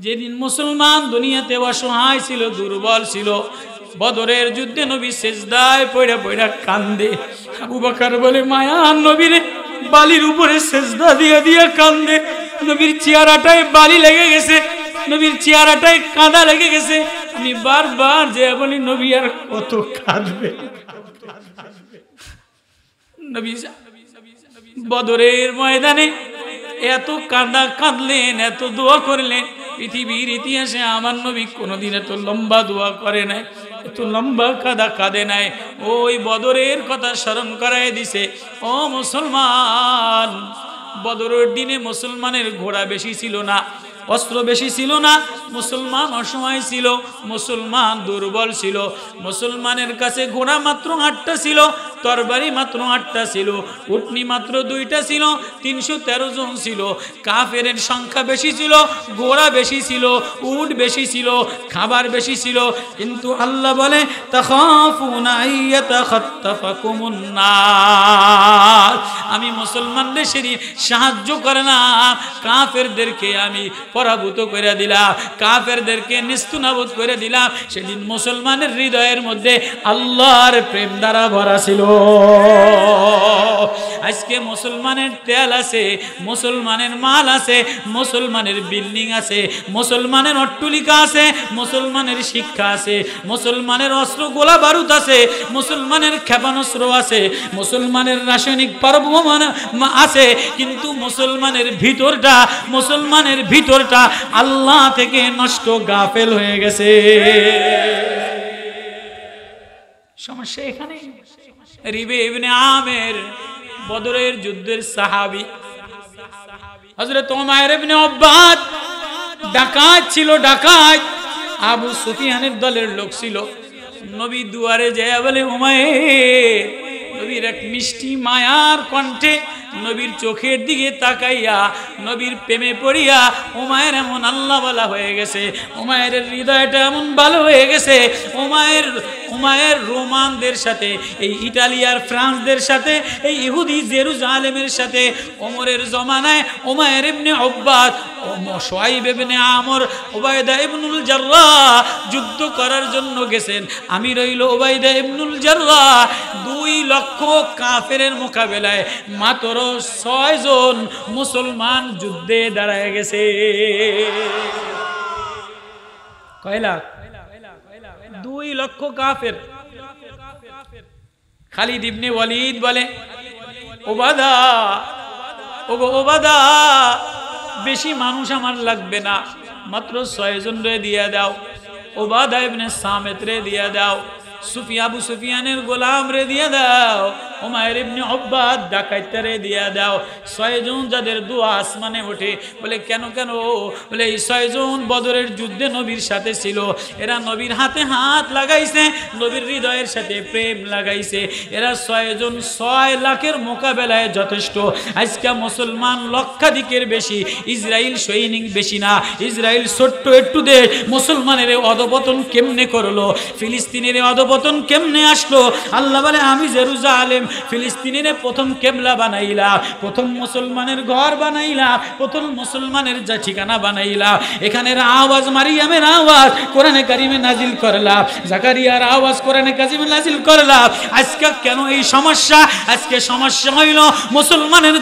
যেদিন মুসলমান দুনিয়াতে অসহায় ছিল, দুর্বল ছিল, বদরের যুদ্ধে নবী সেজদায় পড়ে পড়ে কান্দে। আবু বকর বলে, মায়া নবীরে বালির উপরে সেজদা দিয়ে দিয়ে কান্দে, নবীর চেহারাটায় বালি লেগে গেছে, নবীর চেহারাটায় কাঁদা লেগে গেছে। আমি বারবার যে বলি, নবী আর কত কাঁদবে। নবী বদরের ময়দানে এত কাঁদা কাঁদলেন, এত দোয়া করলেন, পৃথিবীর ইতিহাসে আমার নবী কোনোদিন এত লম্বা দোয়া করে নাই, এত লম্বা কাঁদা কাঁদে নাই। ওই বদরের কথা স্মরণ করায় দিছে। ও মুসলমান, বদরের দিনে মুসলমানের ঘোড়া বেশি ছিল না, অস্ত্র বেশি ছিল না, মুসলমান অসহায় ছিল, মুসলমান দুর্বল ছিল। মুসলমানের কাছে ঘোড়া মাত্র 8টা ছিল, তরবারি মাত্র 8টা ছিল, উটনি মাত্র 2টা ছিল, 313 জন ছিল। কাফেরের সংখ্যা বেশি ছিল, ঘোড়া বেশি ছিল, উট বেশি ছিল, খাবার বেশি ছিল। কিন্তু আল্লাহ বলে, তাখাফুনা আইয়াতাখাত্তাফাকুমুন নার, আমি মুসলমানদের সেদিন সাহায্য করে না, কাফেরদেরকে আমি পরাভূত করে দিলাম, কাফেরদেরকে নিস্তুনাবুদ করে দিলাম। সেদিন মুসলমানের হৃদয়ের মধ্যে আল্লাহর প্রেম দ্বারা ভরা ছিল। আজকে মুসলমানের তেল আছে, মুসলমানের মাল আছে, মুসলমানের বিল্ডিং আছে, মুসলমানের অট্টলিকা আছে, মুসলমানের শিক্ষা আছে, মুসলমানের অস্ত্র গোলা বারুদ আছে, মুসলমানের ক্ষেপণাস্ত্র আছে, মুসলমানের রাসায়নিক পারমাণবিক আছে। কিন্তু মুসলমানের ভিতরটা আল্লাহ থেকে নষ্ট, গাফেল হয়ে গেছে। সমস্যা এখানে। রিবে ইবনে আমের বদরের যুদ্ধের সাহাবী, হযরত উমাইর ইবনে আব্বাদ ডাকাত ছিল, ডাকাত আবু সুফিয়ানের দলের লোক ছিল। নবী দুয়ারে যায় বলে, উমাইর, নবীর এক মিষ্টি মায়ার কণ্ঠে, নবীর চোখের দিকে তাকাইয়া, নবীর প্রেমে পড়িয়া উমায়ের এমন আল্লাহ বলা হয়ে গেছে, উমায়ের হৃদয়টা এমন ভালো হয়ে গেছে। উমায়ের রোমানদের সাথে, এই ইটালিয়ার ফ্রান্সদের সাথে, এই ইহুদি জেরুজালেমের সাথে ওমরের জমানায় উমায়ের ইবনে আব্বাদ, শুআইব ইবনে আমর, উবাইদা ইবনুল জাররাহ যুদ্ধ করার জন্য গেছেন। আমি রইল উবাইদা ইবনুল জাররাহ। 2 লক্ষ কাফেরের মোকাবেলায় মাত্র 6 জন মুসলমান যুদ্ধে দাঁড়ায় গেছে। কয় লাখ? 2 লক্ষ কাফের। খালিদ ইবনে ওয়ালিদ বলে, ওবাদা, বেশি মানুষ আমার লাগবে না, মাত্র 6 জন রে দিয়ে দাও। ওবাদা ইবনে সামিত রে দিয়ে দাও, আবু সুফিয়ানের গোলাম রে দিয়ে দাও, উমাইর ইবনে আব্বাদ ডাকাইতরে দিয়ে দাও। 6 জন যাদের দোয়া আসমানে ওঠে। বলে কেন? বলে এই 6 জন বদরের যুদ্ধে নবীর সাথে ছিল, এরা নবীর হাতে হাত লাগাইছে, নবীর হৃদয়ের সাথে প্রেম লাগাইছে। এরা 6 জন 6 লাখের মোকাবেলায় যথেষ্ট। আজকে মুসলমান লক্ষাধিকের বেশি, ইসরায়েল সৈনিক বেশি না। ইসরায়েল ছোট্ট একটু দেশ, মুসলমানের অধপতন কেমনে করলো, ফিলিস্তিনের অধপতন কেমনে আসলো। আল্লাহ বলে, আমি জেরুজালেম ফিলিস্তিনের প্রথম কেবলা বানাইলাম, প্রথম মুসলমানের ঘর বানাইলাম, প্রথম মুসলমানের যা ঠিকানা বানাইলাম। এখানের আওয়াজ মারিয়ামের আওয়াজ কোরআনে কারিমে নাজিল করলাম, জাকারিয়ার আওয়াজ কোরআনে কারিমে নাজিল করলাম। আজকে কেন এই সমস্যা? আজকে সমস্যা হইল মুসলমানের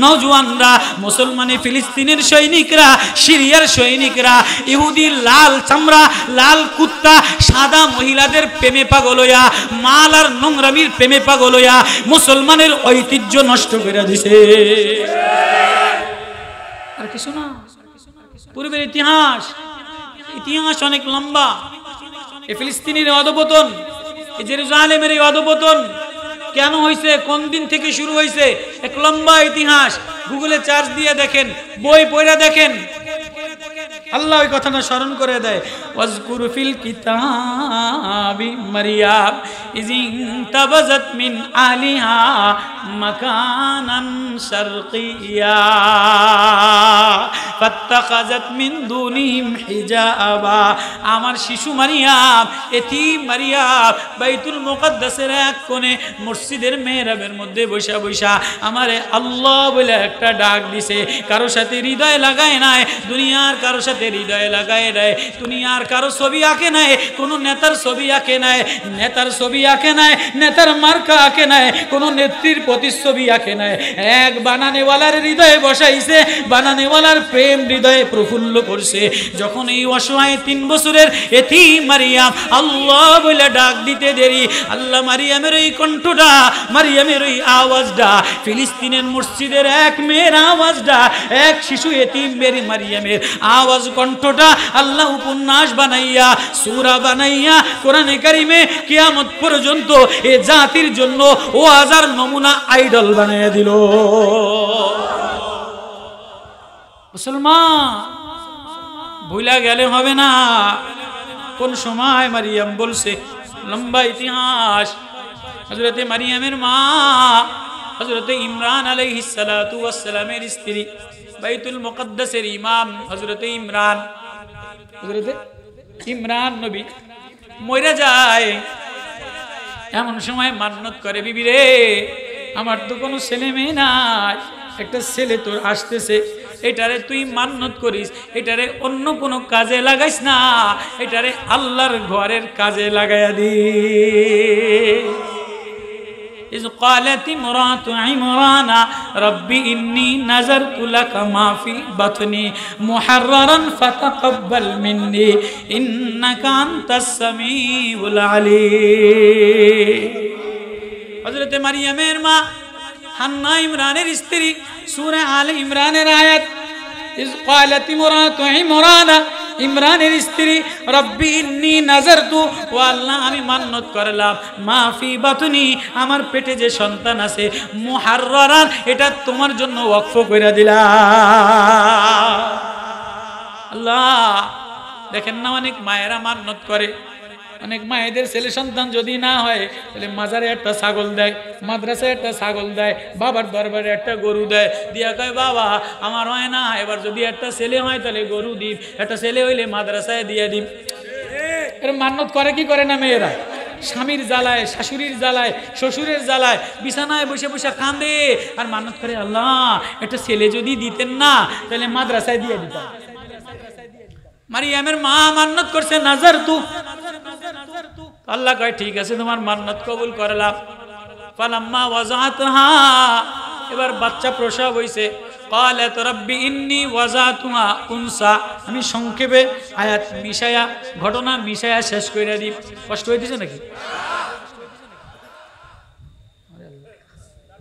নওজোয়ানরা, মুসলমানের ফিলিস্তিনের সৈনিকরা, সিরিয়ার সৈনিকরা, ইহুদির লাল চামড়া, লাল কুত্তা, সাদা মহিলাদের প্রেমে পাগল হইয়া, মাল আর নোংরামির প্রেমে পাগল হইয়া মুসলমানের ঐতিহ্য নষ্ট করে দিছে। আর কিছু না। পূর্বের ইতিহাস অনেক লম্বা। এই ফিলিস্তিনের অধপতন, এই জেরুজালেমের এই অধপতন কেন হয়েছে, কোন দিন থেকে শুরু হয়েছে, এক লম্বা ইতিহাস। গুগলে চার্জ দিয়ে দেখেন, বই পড়ে দেখেন। আল্লাহ ওই কথাটা স্মরণ করে দেয়, ওয়াজকুর ফিল কিতাবি মারিয়াম ইযিনতাবাযাত মিন আলিহা মাকানান শারকিয়া ফাত্তাখাযাত মিন দুনিহিম হিজাবা। আমার শিশু মারিয়াম, এতিম মারিয়াম বাইতুল মুকাদ্দাসের এক কোণে মসজিদের মেহরাবের মধ্যে বসা বসা আমারে আল্লাহ বলে একটা ডাক দিছে। কারো সাথে হৃদয় লাগায় নাই, দুনিয়ার কারো মায়ার সাথে হৃদয়ে লাগায় দেয়। দুনিয়ার কারো ছবি আঁকে নাই, কোনো নেতার ছবি আঁকে নাই, নেতার ছবি আঁকে নাই, নেতার মার্কা আঁকে নাই, কোনো নেত্রীর প্রতিচ্ছবি আঁকে নাই। এক বানানেওয়ালার হৃদয়ে বসাইছে, বানানেওয়ালার প্রেম হৃদয়ে প্রফুল্ল করছে। যখন এই অসহায় 3 বছরের এতিম মারিয়াম আল্লাহ বলে ডাক দিতে দেরি, আল্লাহ মারিয়ামের এই কণ্ঠটা, মারিয়ামের ওই আওয়াজটা, ফিলিস্তিনের মসজিদের এক মেয়ের আওয়াজটা, এক শিশু এতিম মেরি মারিয়ামের আওয়াজ কণ্ঠটা আল্লাহ উপন্যাস বানাইয়া, সূরা বানাইয়া কোরআনে কারিমে কিয়ামত পর্যন্ত এ জাতির জন্য ওয়াজের নমুনা আইডল বানাইয়া দিল। মুসলমান ভুলা গেলে হবে না কোন সময় মারিয়াম বলছে। লম্বা ইতিহাস। হযরতে মারিয়ামের মা হযরতে ইমরান আলাইহিস সালাতু ওয়াস সালামের স্ত্রী, বাইতুল মুকদ্দাসের ইমাম হযরতে ইমরান নবী মরে যায়। এমন সময় মান্নত করে, বিবি রে আমার তো কোনো ছেলে মেয়ে নাই, একটা ছেলে তোর আসতেছে, এটারে তুই মান্নত করিস, এটারে অন্য কোনো কাজে লাগাইস না, এটারে আল্লাহর ঘরের কাজে লাগাইয়া দি। إذ قالت امرأة عمران رب إني نذرت لك ما في بطني محررا فتقبل مني إنك أنت السميع العليم। হযরত মারিয়ামের মা হান্না ইমরানের স্ত্রী, সূরা আলে ইমরানের আয়াত। إذ قالت امرأة عمران, ইমরানের স্ত্রী, রব্বি ইন্নী নাযারতু, ও আল্লাহ আমি মান্নত করলাম, মা ফি বাতনি, আমার পেটে যে সন্তান আছে, মুহাররান, এটা তোমার জন্য ওয়াকফ কইরা দিলাম। আল্লাহ দেখেন না, অনেক মায়েরা মান্নত করে, অনেক মায়েদের ছেলে সন্তান যদি না হয় তাহলে মাজারে একটা ছাগল দেয়, মাদ্রাসায় একটা ছাগল দেয়, বাবার দরবারে একটা গরু দেয়, দিয়া কয় বাবা আমার হয় না, এবার যদি একটা ছেলে হয় তাহলে গরু দিন, একটা ছেলে হইলে মাদ্রাসায় দিয়ে দিন। এর মান্নত করে কি করে না মেয়েরা? স্বামীর জ্বালায়, শাশুড়ির জ্বালায়, শ্বশুরের জ্বালায় বিছানায় বসে বসে কাঁদে আর মান্নত করে, আল্লাহ একটা ছেলে যদি দিতেন না তাহলে মাদ্রাসায় দিয়ে দিতাম। মারিয়ামের মা মান্নত করছে নাযারতু, আল্লাহ কয় ঠিক আছে তোমার মান্নত কবুল করলাম। ফালাম্মা ওয়াজাতহা, এবার বাচ্চা প্রসব হইছে, ক্বালাত রব্বি ইন্নী ওয়াজাতুহা উনসা। আমি সংক্ষেপে আয়াত মিশায়া, ঘটনা মিশায়া শেষ কইরা দিই। কষ্ট হইতেছে নাকি?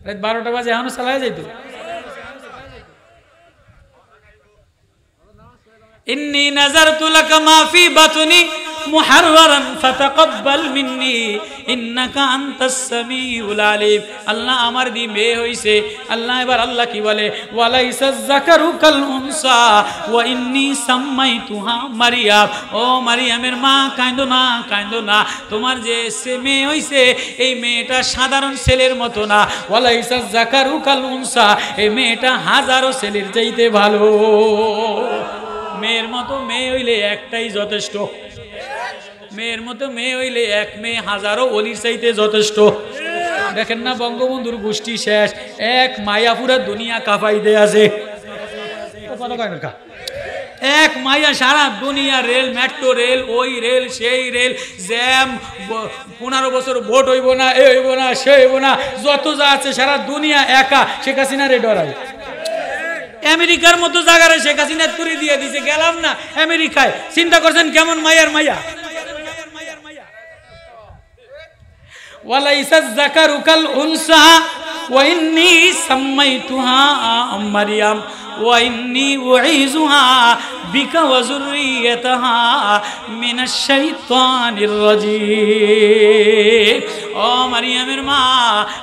রাত 12টা বাজে এখনো চালায় যাইতো। ইন্নী নাযারতু লাকা মা ফি বাতনি মুহাররান ফাতাকাব্বাল মিন্নি ইন্নাকা আনতাস সামিউল আলিম। আল্লাহ আমার দি মেয়ে হইছে। আল্লাহ এবার আল্লাহ কি বলে, ওয়ালাইসাজ যাকারু কাল উনসা ওয়া ইন্নী সাম্মাইতুহা মারিয়াম। ও মারিয়ামের মা কাঁদো না, কাঁদো না, তোমার যে মেয়ে হইছে এই মেয়েটা সাধারণ ছেলের মতো না। ওয়ালাইসাজ যাকারু কাল উনসা, এই মেয়েটা হাজারো ছেলের চাইতে ভালো। মেয়ের মতো মেয়ে হইলে একটাই যথেষ্ট, মেয়ের মতো মেয়ে হইলে এক মেয়ে হাজারো অলির চাইতে যথেষ্ট। দেখেন না বঙ্গবন্ধুর গোষ্ঠী শেষ, এক মায়া পুরা দুনিয়া কাঁপাইতে আছে। এক মাইয়া সারা দুনিয়া, রেল, মেট্রো রেল, ওই রেল সেই রেল, জ্যাম, 15 বছর ভোট হইব না, এ হইব না, সে হইব না, যত যা আছে সারা দুনিয়া একা শেখ হাসিনারে ডরায়। আমেরিকার মতো জায়গায় শেখ হাসিনা তুলে দিয়ে দিছে, গেলাম না আমেরিকায়। চিন্তা করছেন কেমন মায়ার মাইয়া। ওয়ালাইসাজ যাকারু কাল উনসা ওয়া ইন্নী সাম্মাইতুহা মারিয়াম ওয়া ইন্নী উঈযুহা বিকা ওয়া যুররিয়াতাহা মিনাশ শাইতানির রাজীম। ও মারিয়ামের মা,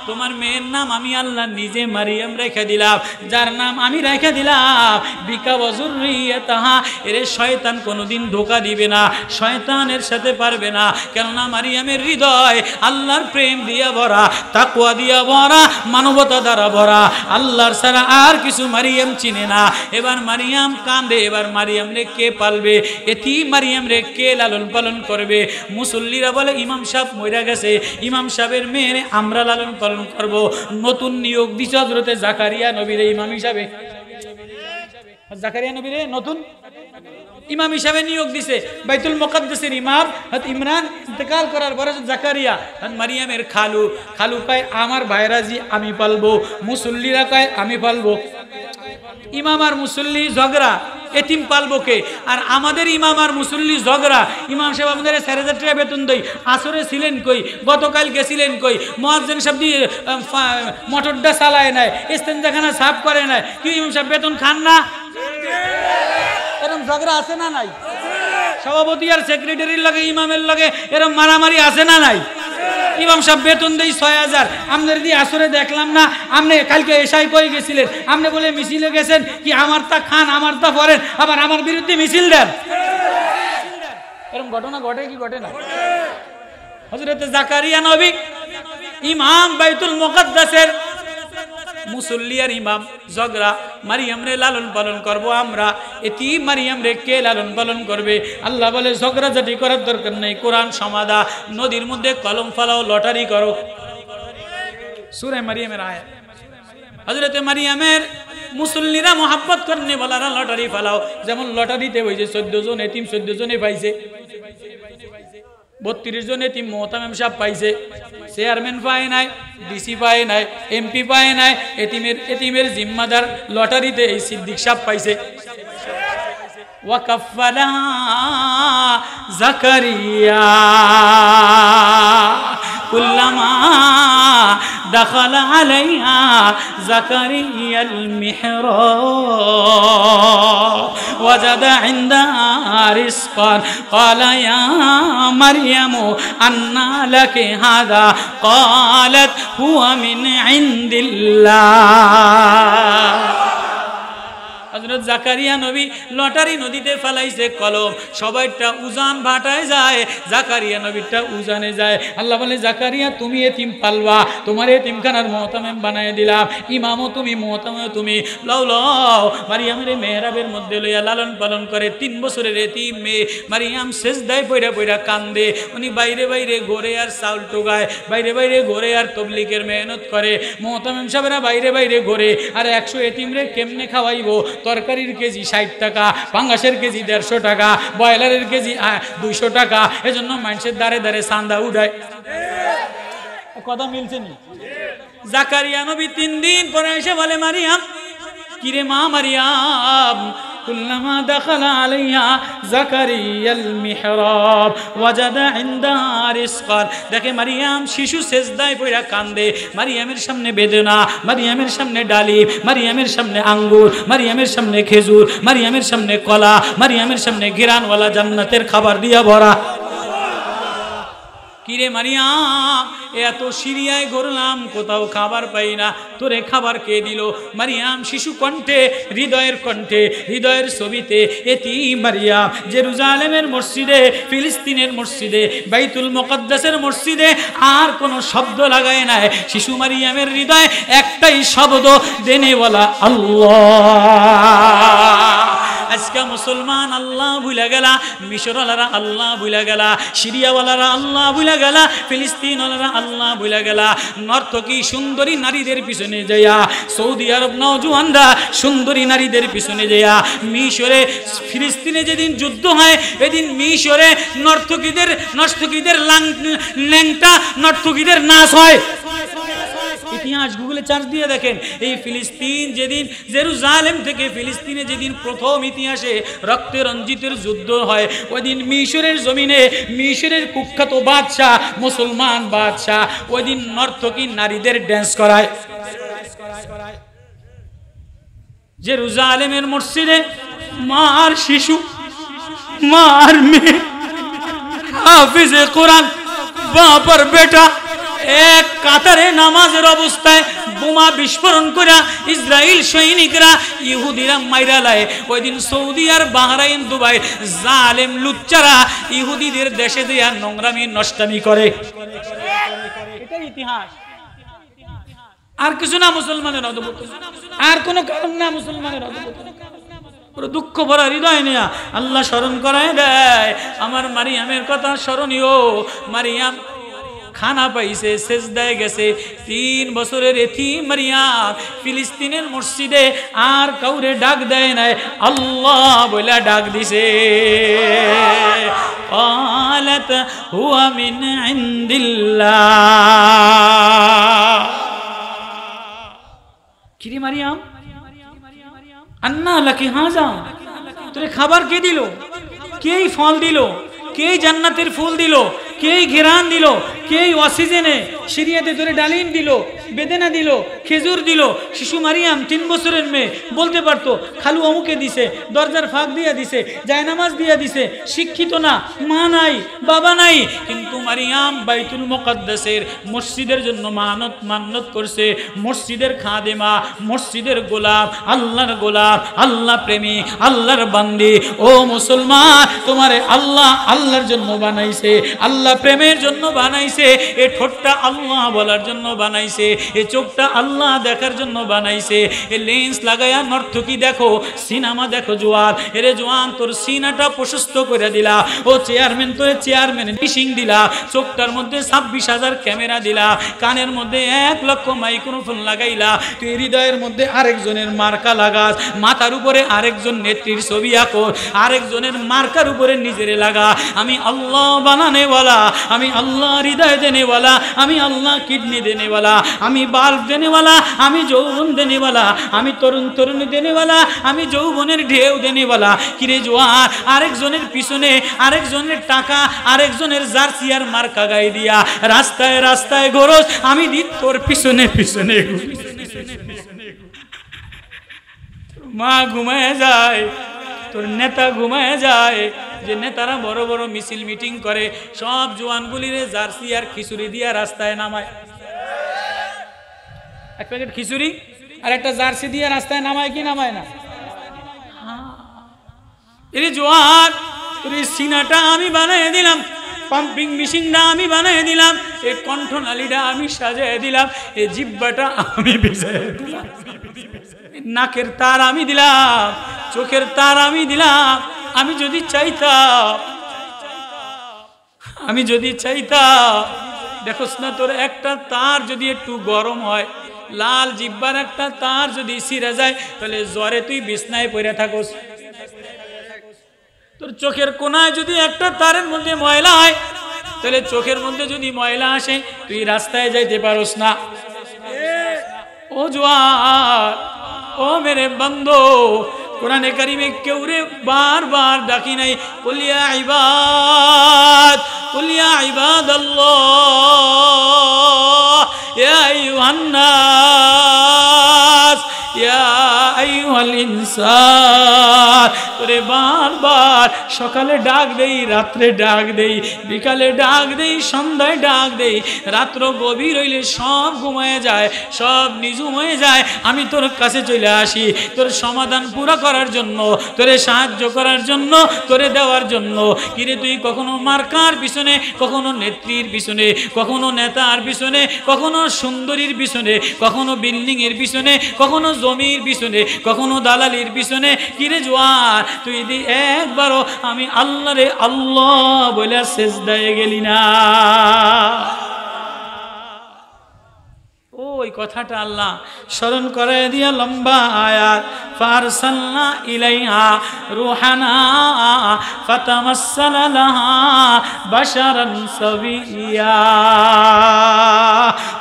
তোমার মেয়ের নাম আমি আল্লাহ নিজে মারিয়াম রেখে দিলাম, যার নাম আমি রেখে দিলাম বিকা ওয়া যুররিয়াতাহা। এরে শয়তান কোনোদিন ধোঁকা দিবে না, শয়তানের সাথে পারবে না, কেননা মারিয়ামের হৃদয় আল্লাহর প্রেম দিয়া ভরা, তাকওয়া দিয়া ভরা, মানবতা দ্বারা ভরা। আল্লাহর ছাড়া আর কিছু মারিয়াম চিনে না। এবার মারিয়াম কাঁদে, এবার মারিয়াম রে কে পালবে? এতিম মারিয়াম রে কে লালন পালন করবে? মুসল্লিরা বলে ইমাম সাহেব মইরা গেছে, ইমাম সাহেবের মেয়ে আমরা লালন পালন করব। নতুন নিয়োগ দিছে হযরতে জাকারিয়া নবীরে ইমাম হিসাবে। জাকারিয়া নবীরে নতুন ইমাম হিসাবে নিয়োগ দিছে বাইতুল মুকাদ্দাসের ইমাম হযরত ইমরান ইন্তেকাল করার পরে জাকারিয়া হযরত মারিয়ামের খালু কয় আমার ভাইরাজি আমি পালবো, মুসল্লিরা কয় আমি পালবো। ইমাম আর মুসল্লি ঝগড়া, এতিম পালবো কে? আর আমাদের ইমাম আর মুসল্লি ঝগড়া, ইমাম সাহেব আপনাদের 4,000 টাকা বেতন দেই, আসরে ছিলেন কই, গতকাল গেছিলেন কই, মুয়াজ্জিন সাহেব দিয়ে মোটরটা চালায় নাই, ইস্তেঞ্জাখানা সাফ করে নাই, কি ইমাম সাহেব বেতন খান না? এরকম ঝগড়া আছে না নাই? সভাপতি আর সেক্রেটারির লাগে ইমামের লাগে এরকম মারামারি আছে না নাই? ইমাম সাহেব বেতন দেই 6,000, আপনাদের দিয়ে আসরে দেখলাম না, আপনি কালকে এশাই কই গেছিলেন, আপনি বলে মিছিলে গেছেন, কি আমার তা খান আমার তা পড়েন, আবার আমার বিরুদ্ধে মিছিল দেন। এরকম ঘটনা ঘটে কি ঘটে না? হযরত জাকারিয়া নবী ইমাম বাইতুল মুকাদ্দাসের, মুসল্লি আর ইমাম ঝগড়া, মারিয়াম রে লালন পালন করব আমরা, এতিম মারিয়াম রে কে লালন পালন করবে? আল্লাহ বলে ঝগড়াঝাটি করার দরকার নেই, কোরআন সমাদা, নদীর মধ্যে কলম ফালাও, লটারি করো। সূরা মারিয়ামের আয়াত। হযরত মারিয়ামের মুসল্লিরা মোহাব্বত করনে বলারা লটারি ফালাও, যেমন লটারিতে ওই যে 14 জন এতিম 14 জনে পাইছে, 32 জন এতিম মোহতামিম সাহেব পাইছে, চেয়ারম্যান পায় নাই, ডিসি পায় নাই, এমপি পায় নাই, এতিমের জিম্মাদার লটারিতে এই সিদ্দিক সাহেব পাইছে। ওয়াকাফালা জাকারিয়া কুল্লামা দাখালা আলাইহা জাকারিয়াল মিহরাব ওয়াজাদা ইনদাহা রিজকান ক্বালা ইয়া মারইয়ামু আন্না লাকি হাযা ক্বালাত হুয়া মিন ইনদিল্লাহ। হযরত জাকারিয়া নবী লটারি নদীতে ফেলাইছে কলম, সবাইটা উজান ভাটায় যায়, জাকারিয়া নবীটা উজানে যায়। আল্লাহ বলে জাকারিয়া তুমি এতিম পালবা, তোমার এতিমখানার মুহতামিম বানায় দিলাম, ইমামও তুমি মুহতামিমও তুমি, লও লও মারিয়ামের মেহরাবের মধ্যে লইয়া লালন পালন করে। 3 বছরের এতিম মেয়ে মারিয়াম সেজদায় পইরা পইরা কান্দে, উনি বাইরে বাইরে ঘোরে আর চাউল টোগায়, বাইরে বাইরে ঘোরে আর তবলিগের মেহনত করে, মুহতামিম সাহেবরা বাইরে বাইরে ঘোরে, আর 100 এতিমরে কেমনে খাওয়াইবো? তরকারির কেজি 60 টাকা, পাঙ্গাসের কেজি 150 টাকা, ব্রয়লারের কেজি 200 টাকা, এজন্য মানুষের দাঁড়ে দাঁড়ে চান্দা উঠায়। কথা মিলছে নি? জাকারিয়া নবী 3 দিন পরে এসে বলে মারিয়াম, কিরে মা মারিয়াম, কুল্লামা দাখালা আলাইহা জাকারিয়াল মিহরাব ওয়াজাদা ইনদাহা রিজকান। দেখে মারিয়াম শিশু সেজদায় পড়া কান্দে, মারিয়ামের সামনে বেদনা, মারিয়ামের সামনে ডালিম, মারিয়ামের সামনে আঙ্গুর, মারিয়ামের সামনে খেজুর, মারিয়ামের সামনে কলা, মারিয়ামের সামনে ঘিরানওয়ালা জান্নাতের খাবার দিয়া ভরা। কিরে মারিয়াম, এত সিরিয়ায় ঘুরলাম কোথাও খাবার পাই না, তোরে খাবার কে দিল? মারিয়াম শিশু কণ্ঠে, হৃদয়ের কণ্ঠে, হৃদয়ের ছবিতে এতিম মারিয়াম জেরুজালেমের মসজিদে, ফিলিস্তিনের মসজিদে, বাইতুল মুকাদ্দাসের মসজিদে আর কোনো শব্দ লাগায় নাই। শিশু মারিয়ামের হৃদয় একটাই শব্দ, দেনেওয়ালা আল্লাহ। আজকে মুসলমান আল্লাহ ভুলে গেলা, মিশরওয়ালারা আল্লাহ ভুলে গেলা, সিরিয়াওয়ালারা আল্লাহ ভুলে গেলা, ফিলিস্তিনওয়ালারা আল্লাহ ভুলে গেলা। নর্তকী সুন্দরী নারীদের পিছনে যাইয়া, সৌদি আরব নওজোয়ানরা সুন্দরী নারীদের পিছনে যাইয়া, মিশরে ফিলিস্তিনে যেদিন যুদ্ধ হয় এদিন মিশরে নর্তকীদের ল্যাংটা নর্তকীদের নাচ হয়। ইতিহাস গুগলে চার্জ দিয়ে দেখেন, এই ফিলিস্তিন যেদিন জেরুজালেম থেকে ফিলিস্তিনে যেদিন প্রথম ইতিহাসে রক্তে রঞ্জিতের যুদ্ধ হয়, ওই দিন মিশরের জমিনে মিশরের কুখ্যাত বাদশাহ, মুসলমান বাদশাহ, ওই দিন নর্তকী নারীদের ড্যান্স করায়। জেরুজালেমের মসজিদে মার শিশু, মার মেয়ে, হাফিজে কোরআন, বাবার বেটা এক কাতারে নামাজের অবস্থায় বোমা বিস্ফোরণ করে ইসরায়েল সৈনিকরা ইহুদিরা মাইরা লায়। ওই দিন সৌদি আর বাহরাইন, দুবাই জালেম লুচ্চারা ইহুদিদের দেশে দেয়া নোংরামি নষ্টামি করে। এটাই ইতিহাস, আর কিছু না। মুসলমানের অধপতন আর কোনো কারণ না। মুসলমানের অধপতন পুরো দুঃখ ভরা হৃদয় নিয়ে আল্লাহ স্মরণ করায় দেয়। আমার মারিয়ামের কথা স্মরণীয়। মারিয়াম খানা পাইছে, সেজদায় গেছে। 3 বছরের এতিম মারিয়াম ফিলিস্তিনের মসজিদে আর কাউরে ডাক দেয় নাই, আল্লাহ বলে ডাক দিছে। قالت هو من عند الله। কিরে মারিয়াম, আন্না লাকি হাজা, তোরে খাবার কে দিল? কে ফল দিল? কে জান্নাতের ফুল দিল? কে ঘেরান দিল? কে অক্সিজেনে সিরিয়াতে তোরে ডালিম দিল, বেদেনা দিল, খেজুর দিল? শিশু মারিয়াম 3 বছরের মেয়ে বলতে পারতো খালু অমুকে দিছে, দরজার ফাঁক দিয়া দিছে, জায়নামাজ দিয়া দিছে। শিক্ষিত না, মা নাই, বাবা নাই, কিন্তু মারিয়াম বাইতুল মুকাদ্দাসের মসজিদের জন্য মান্নত করছে। মসজিদের খাদেমা, মসজিদের গোলাপ, আল্লাহর গোলাপ, আল্লাহ প্রেমী, আল্লাহর বান্দি। ও মুসলমান, তোমারে আল্লাহ আল্লাহর জন্য বানাইছে, আল্লাহ প্রেমের জন্য বানাইছে। এ ঠোঁটটা আল্লাহ বলার জন্য বানাইছে, এ চোখটা আল্লাহ দেখার জন্য বানাইছে। এ লেন্স লাগায়া নর্তকী দেখো, সিনেমা দেখো জোয়ান। এরে জোয়ান, তোর সিনাটা প্রশস্ত করে দিলা। ও চেয়ারম্যান, তোর চেয়ারম্যান ডিশিং দিলা। চোখটার মধ্যে 26,000 ক্যামেরা দিলা, কানের মধ্যে 1 লক্ষ মাইক্রোফোন লাগাইলা। তুই হৃদয়ের মধ্যে আরেকজনের মার্কা লাগাস, মাথার উপরে আরেকজন নেত্রীর ছবি আঁকো, আরেকজনের মার্কার উপরে নিজেরে লাগা। আমি আল্লাহ বানানেওয়ালা, আমি আল্লাহ হৃদয় দেনেওয়ালা, আমি আল্লাহ কিডনি দেনেওয়ালা, আমি বাল্ব দেনেওয়ালা, আমি যৌবন দেনেওয়ালা, আমি তরুণী দেনেওয়ালা, আমি যৌবনের ঢেউ দেনেওয়ালা। কিরে জোয়ান, আরেকজনের পিছনে আরেকজনের টাকা, আরেকজনের জার্সি আর মার্কা গায়ে দিয়া রাস্তায় রাস্তায় ঘোরস, আমি দি তোর পিছনে পিছনে ঘুরি। মা ঘুমায় যায়, তোর নেতা ঘুমায় যায়। যে নেতারা বড় বড় মিছিল মিটিং করে, সব জোয়ানগুলিরে জার্সি আর খিচুড়ি দিয়া রাস্তায় নামায়। 1 প্যাকেট খিচুড়ি আর একটা জার্সি দিয়া রাস্তায় নামায় কি নামায় না? এরে জোয়ান, তোর সিনাটা আমি বানাই দিলাম, পাম্পিং মেশিনটা আমি বানাই দিলাম, এই কণ্ঠনালীটা আমি সাজাই দিলাম, এই জিহ্বাটা আমি ভিজাই দিলাম, নাকের তার আমি দিলাম, চোখের তার আমি দিলাম। আমি যদি চাইতাম, দেখোস না, তোর একটা তার যদি একটু গরম হয়, লাল জিহ্বার একটা তার যদি ছিঁড়ে যায়, তাহলে জ্বরে তুই বিছনায় পড়ে থাকোস। তোর চোখের কোনায় যদি একটা তারের মধ্যে ময়লা হয়, তাহলে চোখের মধ্যে যদি ময়লা আসে, তুই রাস্তায় যাইতে পারোস না। ও জোয়ান, ও মেরে বন্ধু, কোরআনে কারিমে কেউরে বারবার ডাকি নাই, কুলিয়া ইবাদাল্লাহ ইয়া আইয়ুহান নাস ইয়া আইয়ুহাল ইনসান। তোরে বারবার সকালে ডাক দেই, রাত্রে ডাক দেই, বিকালে ডাক দেই, সন্ধ্যায় ডাক দেই। রাত্র গভীর হইলে সব ঘুমায় যায়, সব নিজুম হয়ে যায়। আমি তোর কাছে চলে আসি তোর সমাধান পুরা করার জন্য, তোরে সাহায্য করার জন্য, তোরে দেওয়ার জন্য। কিরে তুই কখনো মার্কার পিছনে, কখনো নেত্রীর পিছনে, কখনো নেতার পিছনে, কখনো সুন্দরীর পিছনে, কখনো বিল্ডিং এর পিছনে, কখনো জমির পিছনে, কখনো দালালির পিছনে। কিরে জোয়ান, তুই দি একবারও আমি আল্লাহ রে আল্লাহ বলে সেজদায় গেলি না? ওই কথাটা আল্লাহ স্মরণ করে দিয়া লম্বা আয়াত, ফারসালনা ইলাইহা রূহানা ফাতামাসসালা লাহা বাশারান সাবিয়্যা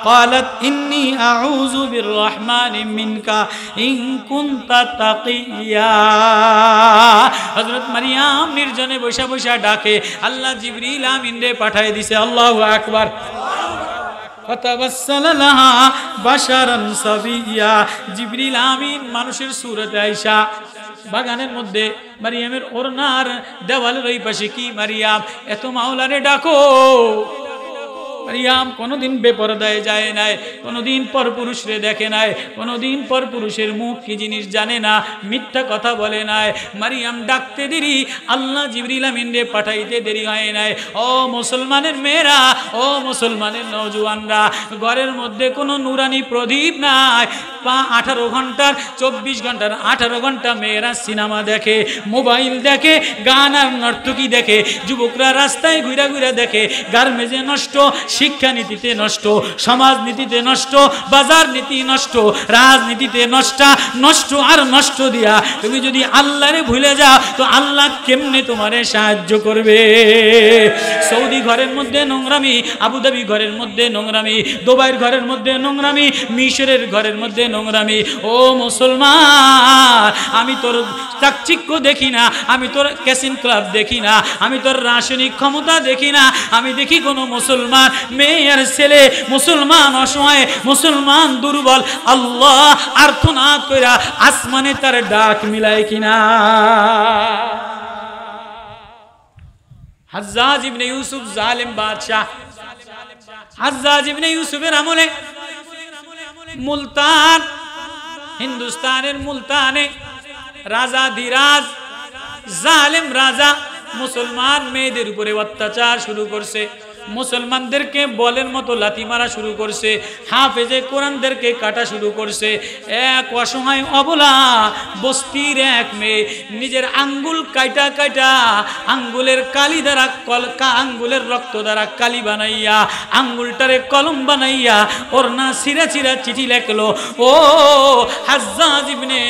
ক্বালাত ইন্নী আউযু বিররহমানি মিনকা ইন কুনতা তাকিয়্যা। হযরত মারিয়াম নির্জনে বসে বসে ডাকে, আল্লাহ জিবরিল আমিন রে পাঠায় দিছে। আল্লাহু আকবার। জিবরিল আমিন মানুষের সুরতে আইসা বাগানের মধ্যে মারিয়ামের ওড়নার দেওয়ালের ওই পাশে কি মারিয়াম এত মাওলারে ডাকো। মারিয়াম কোনোদিন বেপরদায় যায় নাই, কোনোদিন পরপুরুষরে দেখে নাই, কোনোদিন পরপুরুষের মুখ কি জিনিস জানে না, মিথ্যা কথা বলে নাই। মারিয়াম ডাকতে দেরি, আল্লাহ জিবরিল আমিন রে পাঠাইতে দেরি হয় নাই। ও মুসলমানের মেয়েরা, ও মুসলমানের নওজোয়ানরা, ঘরের মধ্যে কোনো নুরানি প্রদীপ নাই। 18 ঘন্টার 24 ঘন্টার 18 ঘন্টা মেয়েরা সিনেমা দেখে, মোবাইল দেখে, গান আর নর্তকী দেখে, যুবকরা রাস্তায় ঘুরা ঘুরা দেখে, গার্মেজে নষ্ট, শিক্ষানীতিতে নষ্ট, সমাজনীতিতে নষ্ট, বাজার নীতি নষ্ট, রাজনীতিতে নষ্ট আর নষ্ট দিয়া তুমি যদি আল্লাহরে ভুলে যাও তো আল্লাহ কেমনে তোমারে সাহায্য করবে? সৌদি ঘরের মধ্যে নোংরামি, আবুধাবি ঘরের মধ্যে নোংরামি, দুবাইয়ের ঘরের মধ্যে নোংরামি, মিশরের ঘরের মধ্যে নোংরামি। ও মুসলমান, আমি তোর চাকচিক্য দেখি না, আমি তোর ক্যাসিন ক্লাব দেখি না, আমি তোর রাসায়নিক ক্ষমতা দেখি না, আমি দেখি কোনো মুসলমান মেয়ে আর ছেলে, মুসলমান অসহায়, মুসলমান দুর্বল, আল্লাহ আর্তনাদ কইরা আসমানে তার ডাক মিলায় কিনা। হাজ্জাজ ইবনে ইউসুফ জালেম বাদশাহ, হাজ্জাজ ইবনে ইউসুফের আমলে মুলতান, হিন্দুস্তানের মুলতানে রাজা ধীরাজ জালেম রাজা মুসলমান মেয়েদের উপরে অত্যাচার শুরু করছে, মুসলমানদেরকে বলের মতো লাথি মারা শুরু করছে, হাফেজে কোরআনদেরকে কাটা শুরু করছে। এক অসহায় অবলা বস্তির এক মেয়ে নিজের আঙ্গুল কাইটা কাইটা আঙ্গুলের কালি দ্বারা আঙ্গুলের রক্ত দ্বারা কালি বানাইয়া আঙ্গুলটারে কলম বানাইয়া ওর না চিরা চিরা চিঠি লেখলো, ও হাজ্জাজ ইবনে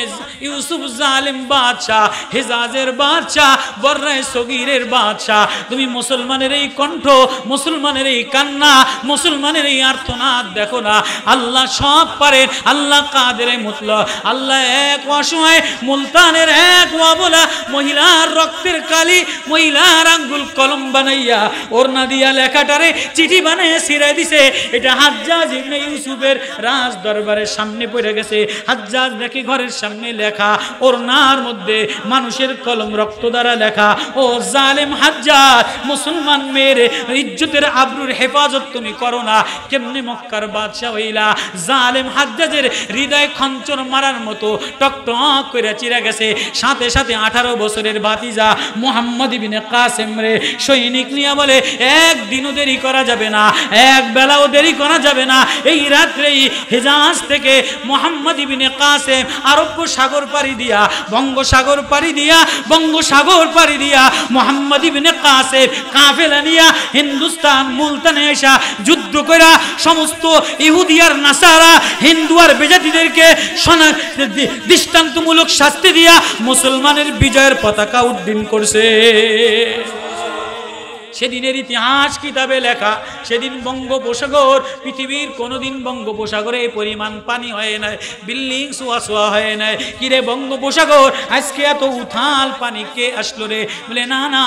ইউসুফ জালিম বাদশাহ, হেজাজের বাদশাহ, বর্রায়ে সগীরের বাদশাহ, তুমি মুসলমানের এই কণ্ঠ, মুসলমানের এই কান্না, মুসলমানের এই আর্তনাদ দেখো না। আল্লাহ সব পারেন, আল্লাহ কাদেরে মুতলক, আল্লাহ এক অসহায় মুলতানের এক অবলা মহিলার রক্তের কালি, মহিলার আঙ্গুল কলম বানাইয়া ওড়না দিয়া লেখাটারে চিঠি বানিয়ে ছিঁড়াই দিছে। এটা হাজ্জাজ ইবনে ইউসুফের রাজ দরবারের সামনে পড়ে গেছে। হাজ্জাজ দেখে ঘরের সামনে লেখা, ওড়নার মধ্যে মানুষের কলম রক্ত দ্বারা লেখা, ও জালেম হাজ্জাজ, মুসলমান মেয়ের ইজ্জতের আবরুর হেফাজত তুমি করো না, কেমনে মক্কার বাদশাহ হইলা? জালেম হাজ্জাজের হৃদয় খঞ্চর মারার মতো টকটক করে চিরা গেছে। সাথে সাথে 18 বছরের ভাতিজা মুহাম্মদ ইবনে কাসেম রে সৈনিক নিয়ে বলে, একদিনও দেরি করা যাবে না, এক বেলাও দেরি করা যাবে না, এই রাত্রেই হেজাজ থেকে মুহাম্মদ ইবনে কাসেম আরব সাগর পাড়ি দিয়া, বঙ্গোসাগর পাড়ি দিয়া, বঙ্গোসাগর পাড়ি দিয়া মুহাম্মদ ইবনে কাসেম কাফেলা নিয়া হিন্দুস্তান মুলতানে এসা যুদ্ধ কইরা সমস্ত ইহুদি আর নাসারা, হিন্দু আর বেজাতিদেরকে দৃষ্টান্তমূলক শাস্তি দিয়া মুসলমানের বিজয়ের পতাকা উড্ডীন করছে। সেদিনের ইতিহাস কিতাবে লেখা, সেদিন বঙ্গোপসাগর, পৃথিবীর কোনোদিন বঙ্গোপসাগরে এই পরিমাণ পানি হয় নাই, বিল্ডিং সোয়া সোয়া হয় নাই। কিরে বঙ্গোপসাগর আজকে এত উথাল পানি কে আসলো রে? বলে না না,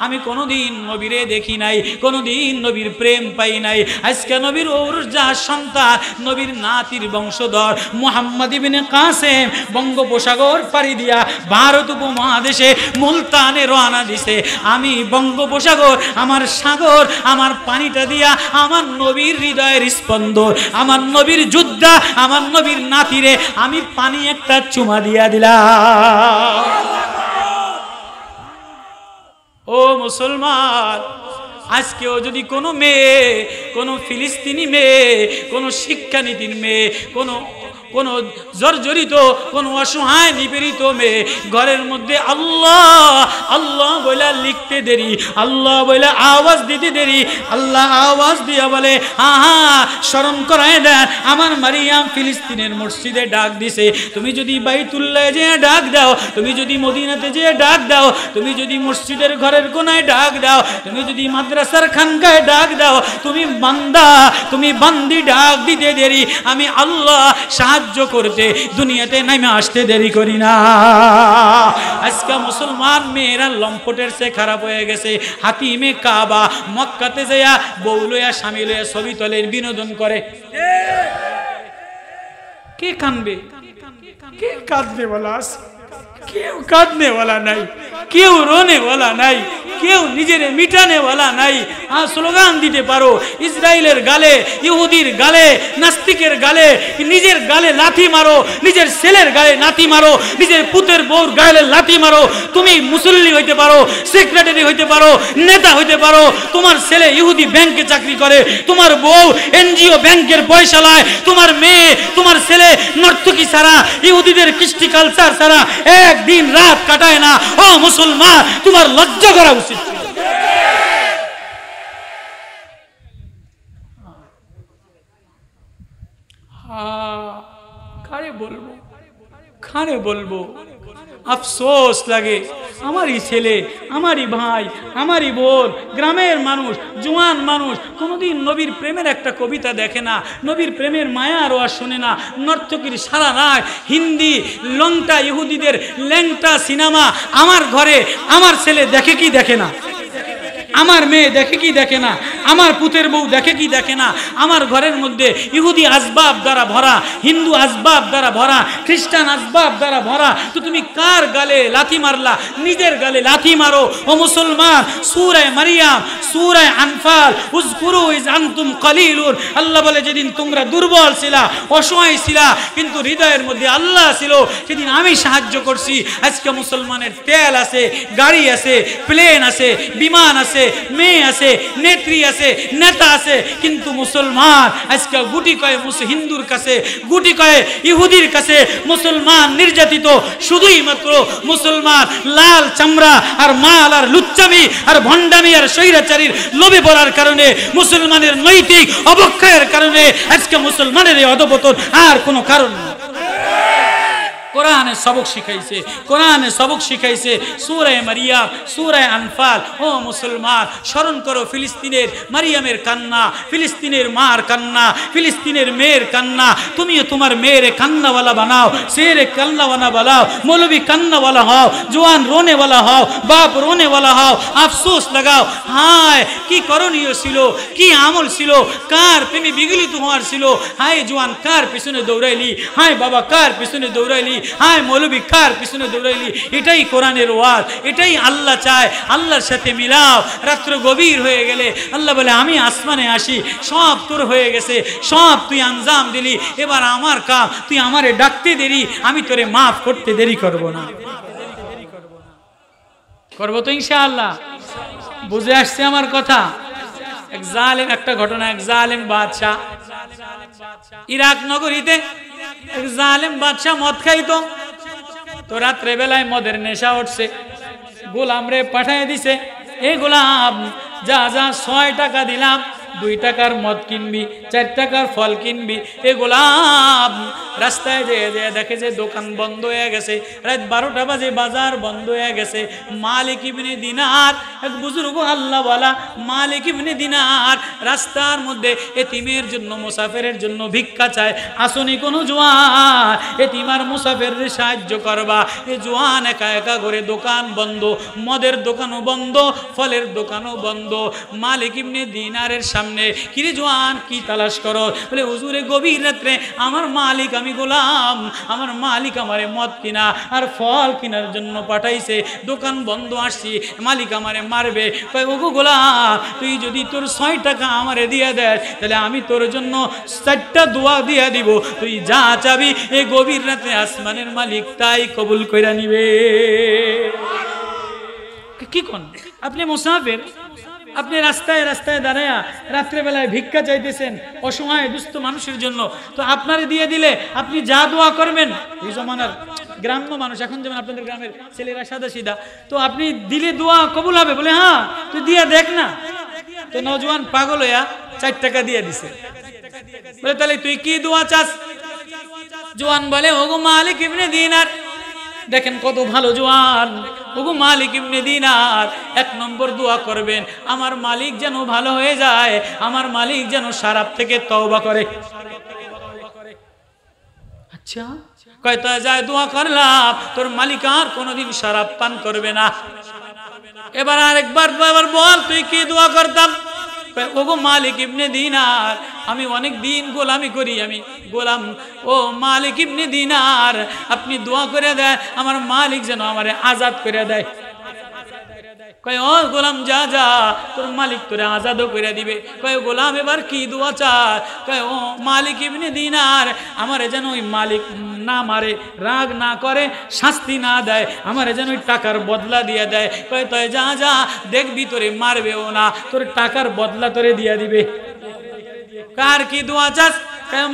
আমি কোনোদিন নবীরে দেখি নাই, কোনোদিন নবীর প্রেম পাই নাই। আজকে নবীর ঔরজা সন্তান, নবীর নাতির বংশধর মুহাম্মদ ইবনে কাসেম বঙ্গোপসাগর পাড়ি দিয়া ভারত উপমহাদেশে মুলতানে রওনা দিছে। আমি বঙ্গোপসাগর, আমার সাগর, আমার পানিটা দিয়া আমার নবীর হৃদয়ের স্পন্দন, আমার নবীর যোদ্ধা, আমার নবীর নাতিরে আমি পানি একটা চুমা দিয়া দিলাম। ও মুসলমান, আজকেও যদি কোনো মেয়ে, কোনো ফিলিস্তিনি মেয়ে, কোনো শিক্ষানীতির মেয়ে, কোনো জর্জরিত, কোনো অসহায় নিপীড়িত মেয়ে ঘরের মধ্যে আল্লাহ আল্লাহ বলে লিখতে দেরি, আল্লাহ বলে আওয়াজ দিতে দেরি, আল্লাহ আওয়াজ দিয়া বলে আহা স্মরণ করায় দেন, আমার মারিয়াম ফিলিস্তিনের মসজিদে ডাক দিছে। তুমি যদি বাইতুল্লাহ যেয়ে ডাক দাও, তুমি যদি মদিনাতে যেয়ে ডাক দাও, তুমি যদি মসজিদের ঘরের কোনায় ডাক দাও, তুমি যদি মাদ্রাসার খানকায় ডাক দাও, তুমি বান্দা, তুমি বান্দি ডাক দিতে দেরি, আমি আল্লাহ সাহায্য করতে দুনিয়াতে নামে আসতে দেরি করি না। আজকে মুসলমান মেয়েরা লম্পটের চেয়ে খারাপ হয়ে গেছে। হাতিমে কাবা মক্কাতে যাইয়া বউ লইয়া স্বামী লইয়া ছবি তোলে, বিনোদন করে। কে কানবে? কে কাঁদনে वाला আছে? কেউ কাঁদনে वाला নাই, কেউ রোনে वाला নাই, কেউ নিজের মিটানে वाला নাই। স্লোগান দিতে পারো, ইসরায়েলের গালে, ইহুদির গালে, নাস্তিকের গালে, নিজের গালে লাথি মারো, নিজের ছেলের গায়ে লাথি মারো, নিজের পুতের বউর গায়ে লাথি মারো। তুমি মুসল্লি হইতে পারো, সেক্রেটারি হইতে পারো, নেতা হইতে পারো, তোমার ছেলে ইহুদি ব্যাংকে চাকরি করে, তোমার বউ এনজিও ব্যাংকের পয়সা লায়, তোমার মেয়ে, তোমার ছেলে নর্তকী ছাড়া, ইহুদিদের কৃষ্টি কালচার ছাড়া একদিন রাত কাটায় না। ও মুসলমান, তোমার লজ্জা করা উচিত। বলবো আফসোস লাগে, আমারই ছেলে, আমারই ভাই, আমারই বোন, গ্রামের মানুষ, জোয়ান মানুষ কোনোদিন নবীর প্রেমের একটা কবিতা দেখে না, নবীর প্রেমের মায়ার ওয়াজ শোনে না। নর্তকীর সারা রাত হিন্দি লংটা ইহুদিদের ল্যাংটা সিনেমা আমার ঘরে আমার ছেলে দেখে কি দেখে না, আমার মেয়ে দেখে কি দেখে না, আমার পুতের বউ দেখে কি দেখে না। আমার ঘরের মধ্যে ইহুদি আসবাব দ্বারা ভরা, হিন্দু আসবাব দ্বারা ভরা, খ্রিস্টান আসবাব দ্বারা ভরা। তো তুমি কার গালে লাথি মারলা? নিজের গালে লাথি মারো ও মুসলমান। সূরা মারিয়াম, সূরা আনফাল, উযকুরু ইয আনতুম কলিলুন। আল্লাহ বলে যেদিন তোমরা দুর্বল ছিলা, অসহায় ছিলা, কিন্তু হৃদয়ের মধ্যে আল্লাহ ছিল, সেদিন আমি সাহায্য করছি। আজকে মুসলমানের তেল আছে, গাড়ি আছে, প্লেন আছে, বিমান আছে, মেয়ে আছে, নেত্রী আছে, নেতা আছে, কিন্তু মুসলমান আজকে গুটি কয়ে হিন্দুর কাছে, গুটি কয়ে ইহুদির কাছে মুসলমান নির্যাতিত। শুধুই মাত্র মুসলমান লাল চামড়া আর মাল আর লুচ্চামি আর ভণ্ডামি আর স্বৈরাচারীর লোভে পড়ার কারণে, মুসলমানের নৈতিক অবক্ষয়ের কারণে আজকে মুসলমানের এই অধপতন, আর কোনো কারণ নেই। কোরআনে সবক শিখাইছে, কোরআনে সবক শিখাইছে। সূরা মারিয়াম, সূরা আনফাল। ও মুসলমান, স্মরণ করো ফিলিস্তিনের মারিয়ামের কান্না, ফিলিস্তিনের মার কান্না, ফিলিস্তিনের মেয়ের কান্না। তুমিও তোমার মেয়েরে কান্নাওয়ালা বানাও, ছেলে কান্নাওয়ালা বানাও, মৌলবী কান্নাওয়ালা হও, জওয়ান রোনেওয়ালা হও, বাপ রোনেওয়ালা হও। আফসোস লাগাও, হায় কি করণীয় ছিল, কি আমল ছিল, কার প্রেমে বিগলিত হওয়ার ছিল। হায় জওয়ান কার পিছনে দৌড়াইলি, হায় বাবা কার পিছনে দৌড়াইলি, হায় মৌলবী কার পিছনে দৌড়াইলি। এটাই কোরআনের ওয়াজ, এটাই আল্লাহ চায়। আল্লাহর সাথে মিলাও। রাত্র গভীর হয়ে গেলে আল্লাহ বলে আমি আসমানে আসি, সব তোর হয়ে গেছে, সব তুই আঞ্জাম দিলি, এবার আমার কাম, তুই আমারে ডাকতে দেরি, আমি তোরে মাফ করতে দেরি করব না। করবো তো ইনশাআল্লাহ। বুঝে আসছে আমার কথা? এক জালেম, একটা ঘটনা, এক জালেম বাদশাহ, ইরাক নগরীতে এক জালেম বাদশাহ মদ খাইতো। তো রাত্রে বেলায় মদের নেশা উঠছে, গোলাম রে পাঠায় দিছে, এই গোলাম যা যা 6 টাকা দিলাম, 2 টাকার মদ কিনবি, 4 টাকার ফল কিনবি। এ গোলাম রাস্তায় যেয়ে দেখে যে দোকান বন্ধ হয়ে গেছে, রাত 12টা বাজে, বাজার বন্ধ হয়ে গেছে। মালিক ইবনে দিনার, এক বুজুর্গ আল্লাহ ওয়ালা মালিক ইবনে দিনার রাস্তার মধ্যে এতিমের জন্য, মুসাফিরের জন্য ভিক্ষা চায়। আসনি কোনো জওয়ান এতিম আর মুসাফিরের সাহায্য করবা। এই জওয়ান একা একা করে, দোকান বন্ধ, মদের দোকানও বন্ধ, ফলের দোকানও বন্ধ। মালিক ইবনে দিনারের সামনে, কিরে জওয়ান কি তালাশ করো? বলে হুজুরে গভীর রাত্রে আমার মালিক, আমি গোলাম, আমার মালিক আমারে মদ কিনা আর ফল কেনার জন্য পাঠাইছে, দোকান বন্ধ, আসছি, মালিক আমারে মারবে। কয় ওগো গোলাম, তুই যদি তোর 6 টাকা আমারে দিয়ে দেয়, তাহলে আমি তোর জন্য 4টা দোয়া দিয়ে দিব, তুই যা চাবি এই গভীর রাতে আসমানের মালিক তাই কবুল কইরা নিবে। কি কোন আপনি মুসাফির, আপনি রাস্তায় রাস্তায় দাঁড়ায়া রাত্রেবেলায় ভিক্ষা চাইতেছেন অসহায় দুস্থ মানুষের জন্য, তো আপনারে দিয়ে দিলে আপনি যা দোয়া করবেন, এই জমানার গ্রাম্য মানুষ, এখন যেমন আপনাদের গ্রামের ছেলেরা সাদা সিধা, তো আপনি দিলে দোয়া কবুল হবে। বলে হ্যাঁ তুই দিয়ে দেখ না। তো নওজোয়ান পাগল হইয়া 4 টাকা দিয়ে দিছে। বলে তাহলে তুই কি দোয়া চাস? জওয়ান বলে ওগো মালিক ইবনে দিনার, দেখেন কত ভালো জওয়ান, ওগো মালিক ইবনে দিনার, 1 নম্বর দোয়া করবেন আমার মালিক যেন ভালো হয়ে যায়, আমার মালিক যেন শরাব থেকে তওবা করে। আচ্ছা কয় তা যায় দোয়া করলাম, তোর মালিক আর কোনোদিন শরাব পান করবে না। এবার আরেকবার বল তুই কি দোয়া করতাম? ওগো মালিক ইবনে দিনার, আমি অনেক দিন গোলামি করি, আমি গোলাম, ও মালিক ইবনে দিনার আপনি দোয়া করে দেয় আমার মালিক যেন আমারে আজাদ করে দেয়। কয় ও গোলাম যা যা, তোর মালিক তোরে আজাদও করে দিবে। কয় গোলাম এবার কি দোয়া চায়? কয় ও মালিক ইবনে দিনার, আমারে যেন ওই মালিক না মারে, রাগ না করে, শাস্তি না দেয়, আমারে যেন ওই টাকার বদলা দিয়ে দেয়। কয় তুই যা যা, দেখবি তোরে মারবেও না, তোর টাকার বদলা তোরে দিয়ে দিবে। কার কি দোয়া চাস?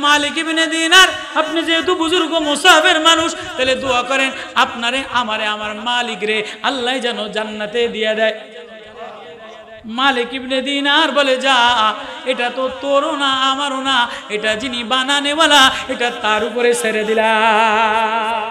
মালিক ইবনে দিনার, আপনি যেহেতু বুজুর্গ মুসাফির মানুষ, তাহলে দোয়া করেন আপনারে আমারে আমার মালিক রে আল্লাহ যেন জান্নাতে দিয়ে দেয়। মালিক ইবনে দিনার বলে, যা, এটা তো তোরও না আমারও না, এটা যিনি বানানেওয়ালা এটা তার উপরে ছেড়ে দিলাম।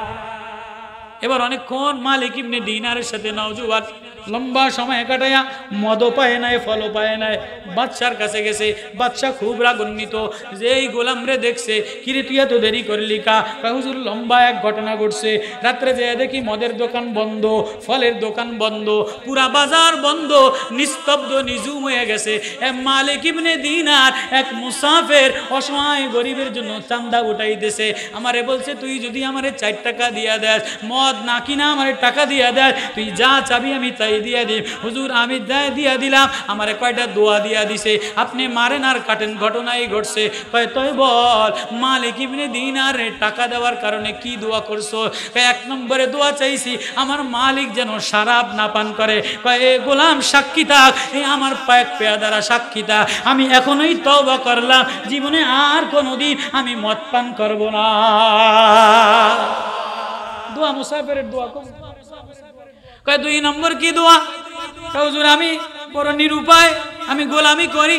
এবার অনেকক্ষণ মালিক ইবনে দিনারের সাথে নওজোয়ান লম্বা সময় কাটায়া, মদও পায় নাই, ফলও পায় নাই, বাদশার কাছে গেছে। বাদশা খুব রাগান্বিত, যে এই গোলাম রে দেখছে, কিরে তুই এত দেরি করলি কা? হুজুর লম্বা এক ঘটনা ঘটছে, রাত্রে যেয়ে দেখি মদের দোকান বন্ধ, ফলের দোকান বন্ধ, পুরা বাজার বন্ধ, নিস্তব্ধ নিঝুম হয়ে গেছে। মালিক ইবনে দিনার এক মুসাফির অসহায় গরিবের জন্য চান্দা উঠাইতেছে। আমারে বলছে, তুই যদি আমারে 4 টাকা দিয়া দেস, মদ না কিনা আমারে টাকা দিয়া দেস, তুই যা চাবি আমি তাই দিয়া দিই। হুজুর আমি দিয়া দিলাম, আমারে কয়টা দোয়া দিয়া দিছে, আপনি মারেন আর কাটেন, ঘটনাই ঘটছে। কয় তুই বল, মালিক ইবনে দিনার টাকা দেওয়ার কারণে কি দোয়া করছো? কয় 1 নম্বরে দোয়া চাইছি আমার মালিক যেন শরাব না পান করে। কয় এ গোলাম সাক্ষী থাক, এ আমার পাক পেয়াদারা সাক্ষী থাক, আমি এখনোই তওবা করলাম, জীবনে আর কোনোদিন আমি মদ পান করব না। দোয়া মুসাফিরের দোয়া কবুল। কয় 2 নম্বর কি দোয়া? হুজুর আমি বড় নিরুপায়, আমি গোলামি করি,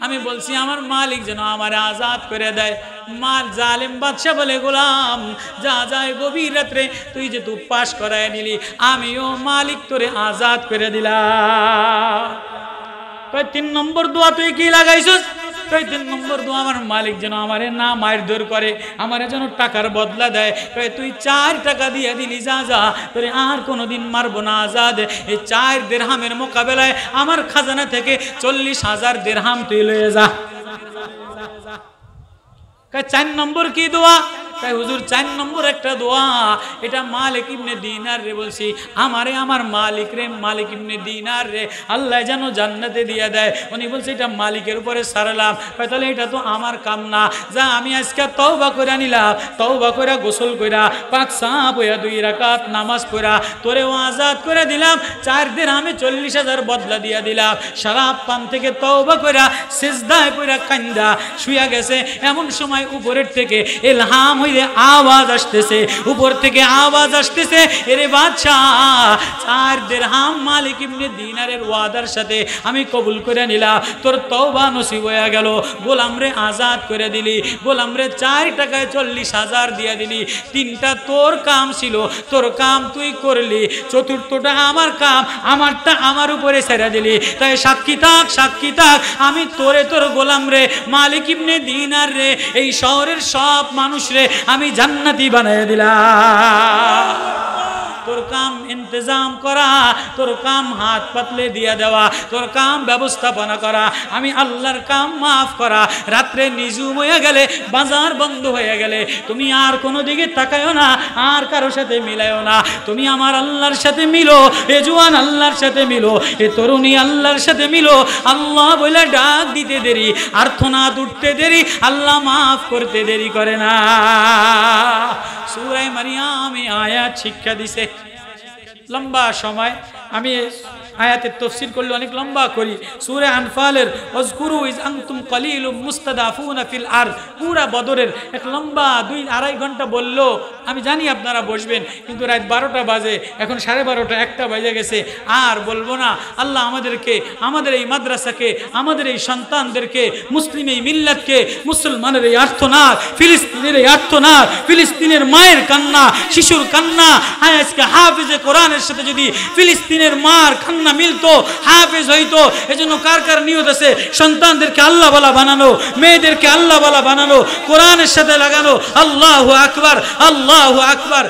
আমি বলছি আমার মালিক যেন আমারে আজাদ করে দেয়। মাল জালেম বাদশা বলে, গোলাম যা যায়, গভীর রাত্রে তুই যে তু পাশ করায় নিলি, আমিও মালিক তোরে আজাদ করে দিলাম। কয় 3 নম্বর দোয়া তুই কি লাগাইছিস? কয় 3 নম্বর দোয়া আমার মালিক যেন আমারে না মারধর করে, আমারে যেন টাকার বদলা দেয়। কয় তুই 4 টাকা দিয়ে দিলি, যা যা, তোরে আর কোনোদিন মারবো না, আজাদ। এই 4 দিরহামের মোকাবেলায় আমার খাজানা থেকে 40,000 দিরহাম তুই লয়ে যা। কয় 4 নম্বর কি দোয়া? কয় হুজুর 4 নম্বর একটা দোয়া, এটা মালিক ইবনে দিনার রে বলছি, আমারে আমার মালিক রে, মালিক ইবনে দিনার রে আল্লাহ যেন জান্নাতে দিয়ে দেয়। উনি বলছে এটা মালিকের উপরে সারলাম। কয় তাহলে এটা তো আমার কাম না, যা আমি আজকে তওবা করে নিলাম, তওবা করে গোসল কইরা পাক সাপ হইয়া 2 রাকাত নামাজ পড়া তোরেও আজাদ করে দিলাম, 4 দিরহামে 40,000 বদলা দিয়া দিলাম। শরাব পান থেকে তওবা কইরা সিজদায় পড়া কান্দা শুয়া গেছে। এমন সময় উপরের থেকে ইলহাম আওয়াজ আসতেছে, উপর থেকে আওয়াজ আসতেছে, এরে বাদশাহ 4 দিরহাম মালিক ইবনে দিনারের ওয়াদার সাথে আমি কবুল করে নিলাম, তোর তওবা নসিব হয়ে গেল, গোলাম রে আজাদ করে দিলি, গোলাম রে 4 টাকায় 40,000 দিয়ে দিলি। 3টা তোর কাম ছিল, তোর কাম তুই করলি, 4টা আমার কাম, আমারটা আমার উপরে ছেড়ে দিলি। তাই সাক্ষী থাক, সাক্ষী থাক, আমি তোরে তোর গোলাম রে, মালিক ইবনে দিনার রে, এই শহরের সব মানুষ রে আমি জান্নাতি বানায় দিলাম। তোর কাম ইন্তজাম করা, তোর কাম হাত পাতলে দিয়া দেওয়া, তোর কাম ব্যবস্থাপনা করা, আমি আল্লাহর কাম মাফ করা। রাত্রে নিজুম হয়ে গেলে, বাজার বন্ধ হয়ে গেলে, তুমি আর কোনো দিকে তাকায়ও না, আর কারোর সাথে মিলায়ও না, তুমি আমার আল্লাহর সাথে মিলো। এ জওয়ান আল্লাহর সাথে মিলো, এ তরুণী আল্লাহর সাথে মিলো। আল্লাহ বলে ডাক দিতে দেরি, আর্তনাদ উঠতে দেরি, আল্লাহ মাফ করতে দেরি করে না। সূরা মারিয়ামে আয়াত শিক্ষা দিছে। লম্বা সময় আমি আয়াতের তাফসীর করলে অনেক লম্বা করি। সূরা আনফালের ওয়াজকুরু ইজ আনতুম কলিলুম মুস্তাদাফুনা ফিল আরদ, পুরা বদরের এক লম্বা 2-2.5 ঘন্টা বললো। আমি জানি আপনারা বসবেন, কিন্তু রাত 12টা বাজে, এখন 12:30 1টা বাজে গেছে, আর বলবো না। আল্লাহ আমাদেরকে, আমাদের এই মাদ্রাসাকে, আমাদের এই সন্তানদেরকে, মুসলিম এই মিল্লাতকে, মুসলমানের এই আর্তনাদ, ফিলিস্তিনের এই আর্তনাদ, ফিলিস্তিনের মায়ের কান্না, শিশুর কান্না, আজকে হাফেজে কোরআনের সাথে যদি ফিলিস্তিনের মার কান্না মিলতো, হাফেজ হইতো। এজন্য কার কার নিয়ত আছে সন্তানদেরকে আল্লাহ ওয়ালা বানানো, মেয়েদেরকে আল্লাহ ওয়ালা বানানো, কোরআনের সাথে লাগানো। আল্লাহু আকবার, আল্লাহু আকবার।